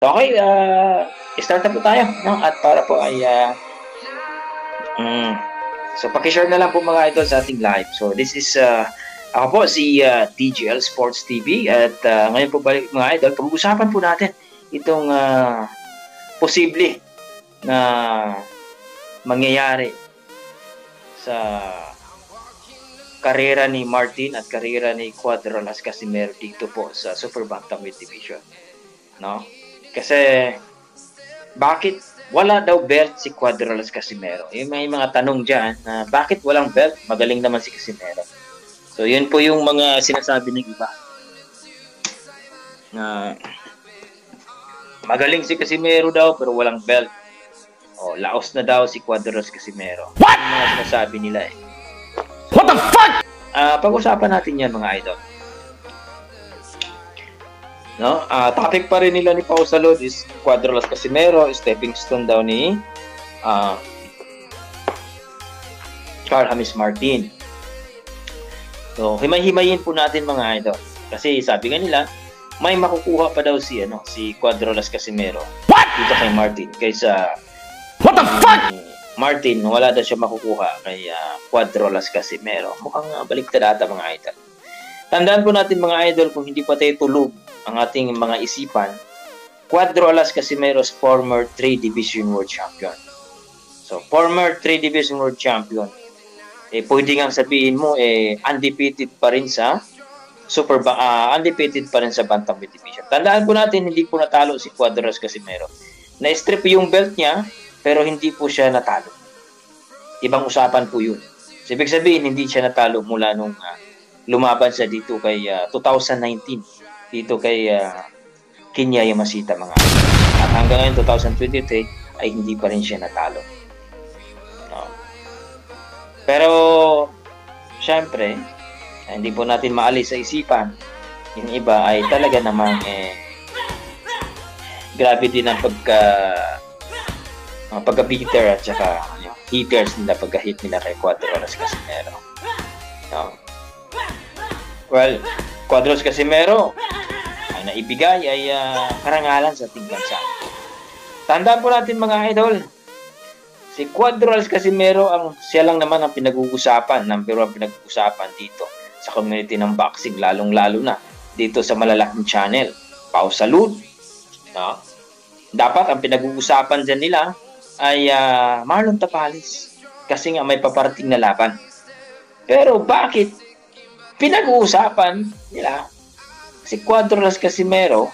Okay, start na po tayo, no? At para po ay so paki-share na lang po mga idol sa ating live. So this is ako po si TGL Sports TV at ngayon po balik mga idol, pag-uusapan po natin itong posible na mangyayari sa karera ni Martin at karera ni Cuadro-Las Casimero dito po sa Super Bantamweight Division, no? Kasi bakit wala daw belt si Cuadro-Las Casimero? May mga tanong diyan na bakit walang belt? Magaling naman si Casimero. So yun po yung mga sinasabi ng iba. Na magaling si Casimero daw pero walang belt. O laos na daw si Cuadro-Las Casimero. What? Yung mga sinasabi nila eh. So, what the fuck? Pag-usapan natin yan mga idol. No? Topic pa rin nila ni Pau Salud is Cuadro-Las Casimero, stepping stone daw ni Carl James Martin. So, himay-himayin po natin mga idol. Kasi sabi nga nila, may makukuha pa daw si Cuadro-Las Casimero. What? Dito kay Martin. Kaysa what the fuck? Martin, wala daw siya makukuha kay Cuadro-Las Casimero. Mukhang baliktad ata mga idol. Tandaan po natin mga idol, kung hindi pa tayo tulog ang ating mga isipan, Cuadro-Las Casimero is former 3 Division World Champion. So, former 3 Division World Champion. Pwede nga sabihin mo, undefeated pa rin sa undefeated pa rin sa Bantamweight Division. Tandaan po natin, hindi po natalo si Cuadro-Las Casimero. Na-strip yung belt niya, pero hindi po siya natalo. Ibang usapan po yun. So, ibig sabihin, hindi siya natalo mula nung lumaban siya dito kay 2019 dito kay Kinya Yamashita mga idol. At hanggang ngayon 2023 ay hindi pa rin siya natalo. No. Pero syempre hindi po natin maalis sa isipan yung iba ay talaga namang grabe din ang pagka-beater at saka hitters nila pagka-hit nila kay Cuadro-Las Casimero. No. Well, Cuadro-Las Casimero ang naibigay ay karangalan sa ating bansa. Tandaan po natin mga idol, si Cuadro-Las Casimero siya lang naman ang pinag-uusapan, number 1 pinag-uusapan dito sa community ng boxing, lalong-lalo na dito sa malalaking channel, Pau Salud. No? Dapat ang pinag-uusapan dyan nila ay Marlon Tapales kasi nga may paparating na laban. Pero bakit pinag-uusapan nila si Cuadro-Las Casimero